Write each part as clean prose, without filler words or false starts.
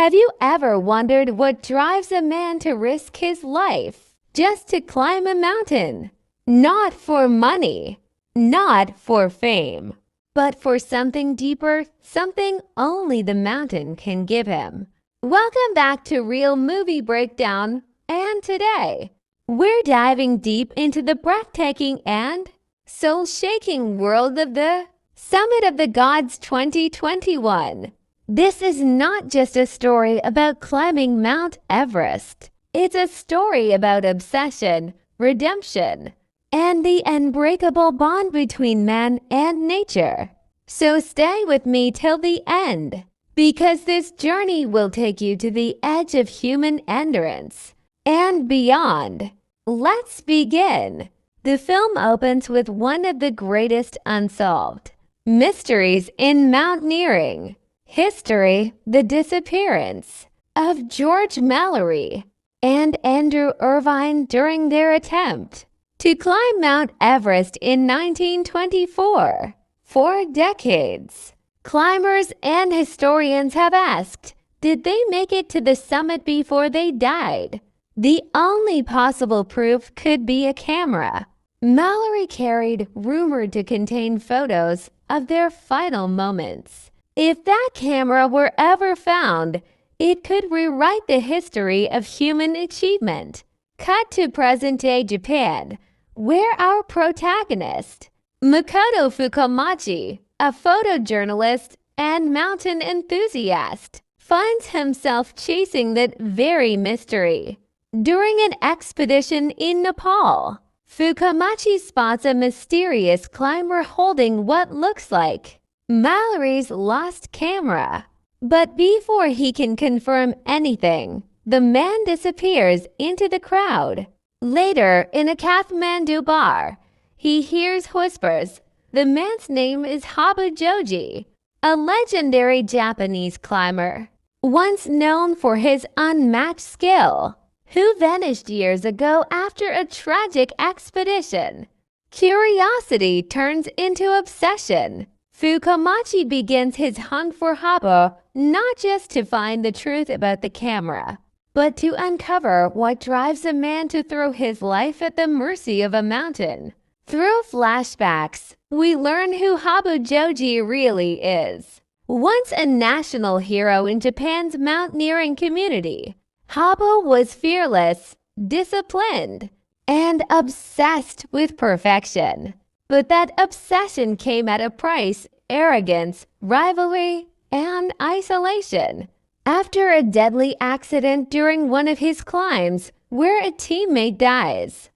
Have you ever wondered what drives a man to risk his life just to climb a mountain? Not for money, not for fame, but for something deeper, something only the mountain can give him. Welcome back to Real Movie Breakdown, and today, we're diving deep into the breathtaking and soul-shaking world of the Summit of the Gods 2021. This is not just a story about climbing Mount Everest. It's a story about obsession, redemption, and the unbreakable bond between man and nature. So stay with me till the end, because this journey will take you to the edge of human endurance and beyond. Let's begin. The film opens with one of the greatest unsolved mysteries in mountaineering history: the disappearance of George Mallory and Andrew Irvine during their attempt to climb Mount Everest in 1924. For decades, climbers and historians have asked, did they make it to the summit before they died? The only possible proof could be a camera Mallory carried, rumored to contain photos of their final moments. If that camera were ever found, it could rewrite the history of human achievement. Cut to present-day Japan, where our protagonist, Makoto Fukumachi, a photojournalist and mountain enthusiast, finds himself chasing that very mystery. During an expedition in Nepal, Fukumachi spots a mysterious climber holding what looks like Mallory's lost camera. But before he can confirm anything, the man disappears into the crowd. Later, in a Kathmandu bar, he hears whispers. The man's name is Habu Joji, a legendary Japanese climber, once known for his unmatched skill, who vanished years ago after a tragic expedition. Curiosity turns into obsession. Fukumachi begins his hunt for Habu, not just to find the truth about the camera, but to uncover what drives a man to throw his life at the mercy of a mountain. Through flashbacks, we learn who Habu Joji really is. Once a national hero in Japan's mountaineering community, Habu was fearless, disciplined, and obsessed with perfection. But that obsession came at a price: arrogance, rivalry, and isolation. After a deadly accident during one of his climbs, where a teammate dies,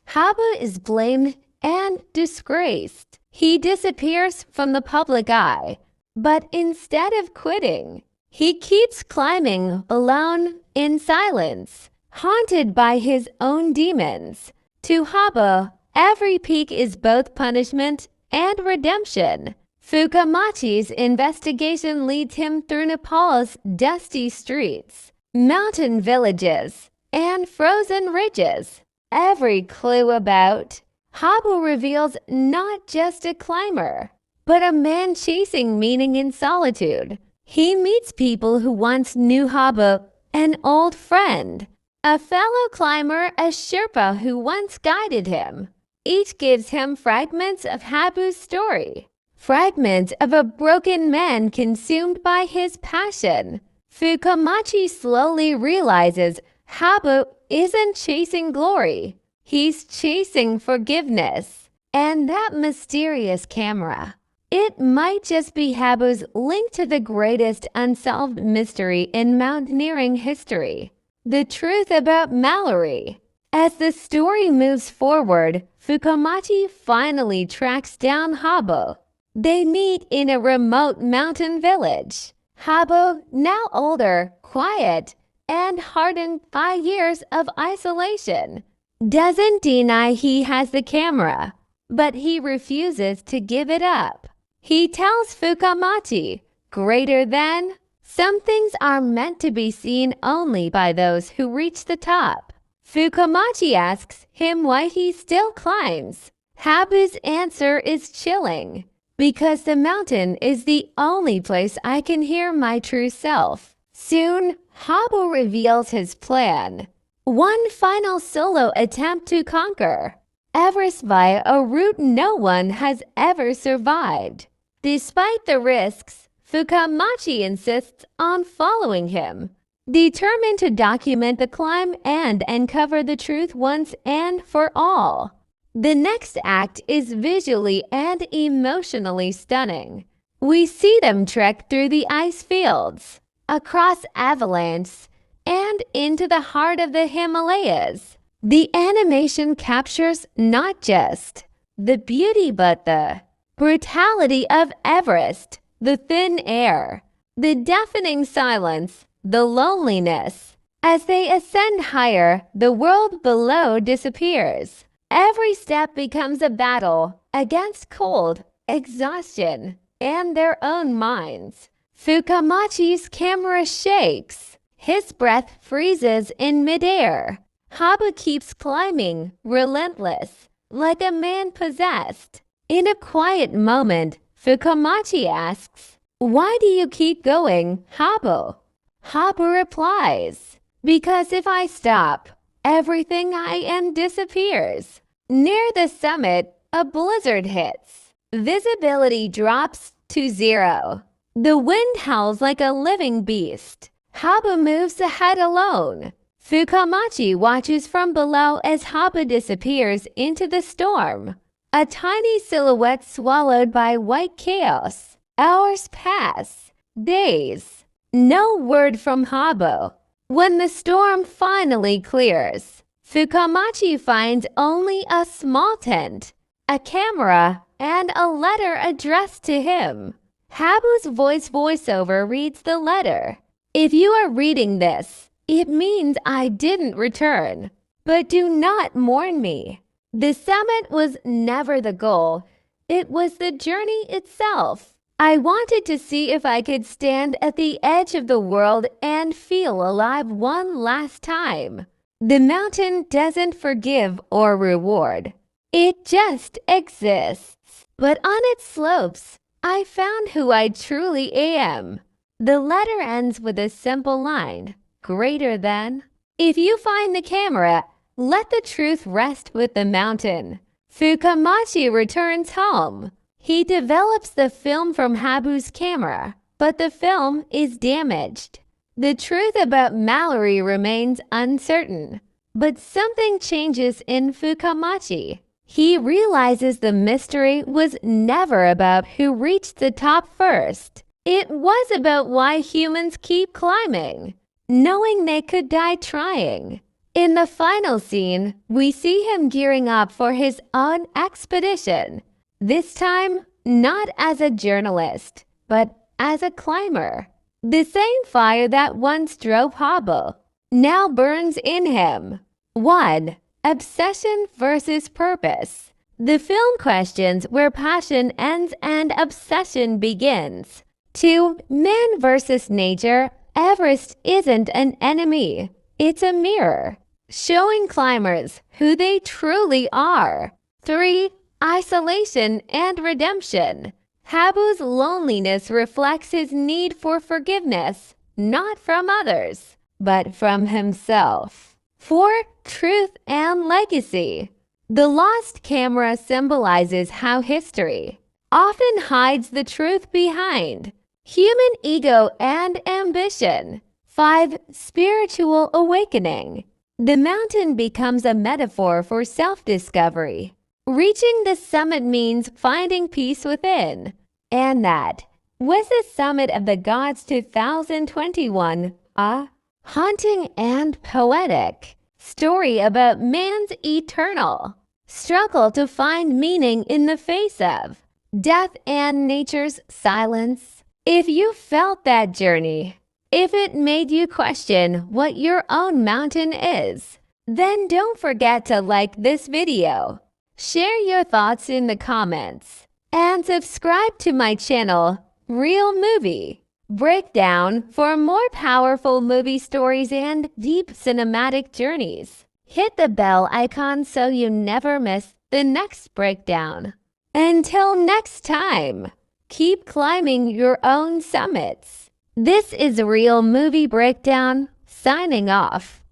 Habu is blamed and disgraced. He disappears from the public eye, but instead of quitting, he keeps climbing alone in silence, haunted by his own demons. To Habu, every peak is both punishment and redemption. Fukumachi's investigation leads him through Nepal's dusty streets, mountain villages, and frozen ridges. Every clue about Habu reveals not just a climber, but a man chasing meaning in solitude. He meets people who once knew Habu, an old friend, a fellow climber, a Sherpa who once guided him. Each gives him fragments of Habu's story, fragments of a broken man consumed by his passion. Fukumachi slowly realizes Habu isn't chasing glory, he's chasing forgiveness. And that mysterious camera, it might just be Habu's link to the greatest unsolved mystery in mountaineering history: the truth about Mallory. As the story moves forward, Fukumachi finally tracks down Habu. They meet in a remote mountain village. Habu, now older, quiet, and hardened by years of isolation, doesn't deny he has the camera, but he refuses to give it up. He tells Fukumachi, greater than, some things are meant to be seen only by those who reach the top. Fukumachi asks him why he still climbs. Habu's answer is chilling. Because the mountain is the only place I can hear my true self. Soon, Habu reveals his plan. One final solo attempt to conquer Everest via a route no one has ever survived. Despite the risks, Fukamachi insists on following him, determined to document the climb and uncover the truth once and for all. The next act is visually and emotionally stunning. We see them trek through the ice fields, across avalanches, and into the heart of the Himalayas. The animation captures not just the beauty but the brutality of Everest, the thin air, the deafening silence, the loneliness. As they ascend higher, the world below disappears. Every step becomes a battle against cold, exhaustion, and their own minds. Fukamachi's camera shakes. His breath freezes in midair. Habu keeps climbing, relentless, like a man possessed. In a quiet moment, Fukamachi asks, "Why do you keep going, Habu?" Habu replies, "Because if I stop, everything I am disappears." Near the summit, a blizzard hits. Visibility drops to zero. The wind howls like a living beast. Habu moves ahead alone. Fukamachi watches from below as Habu disappears into the storm. A tiny silhouette swallowed by white chaos. Hours pass. Days. No word from Habu. When the storm finally clears, Fukamachi finds only a small tent, a camera, and a letter addressed to him. Habu's voiceover reads the letter. "If you are reading this, it means I didn't return, but do not mourn me." The summit was never the goal. It was the journey itself. I wanted to see if I could stand at the edge of the world and feel alive one last time. The mountain doesn't forgive or reward. It just exists. But on its slopes, I found who I truly am. The letter ends with a simple line, "Greater than." If you find the camera, let the truth rest with the mountain. Fukamachi returns home. He develops the film from Habu's camera, but the film is damaged. The truth about Mallory remains uncertain, but something changes in Fukamachi. He realizes the mystery was never about who reached the top first. It was about why humans keep climbing, knowing they could die trying. In the final scene, we see him gearing up for his own expedition. This time, not as a journalist, but as a climber. The same fire that once drove Habu now burns in him. 1. Obsession versus purpose. The film questions where passion ends and obsession begins. 2. Man versus nature. Everest isn't an enemy. It's a mirror, showing climbers who they truly are. 3. Isolation and redemption. Habu's loneliness reflects his need for forgiveness, not from others, but from himself. 4. Truth and legacy. The lost camera symbolizes how history often hides the truth behind human ego and ambition. 5. Spiritual awakening. The mountain becomes a metaphor for self-discovery. Reaching the summit means finding peace within. And that was the Summit of the Gods 2021, a haunting and poetic story about man's eternal struggle to find meaning in the face of death and nature's silence. If you felt that journey, if it made you question what your own mountain is, then don't forget to like this video, share your thoughts in the comments, and subscribe to my channel, Real Movie Breakdown, for more powerful movie stories and deep cinematic journeys. Hit the bell icon so you never miss the next breakdown. Until next time, keep climbing your own summits. This is a real movie breakdown, signing off.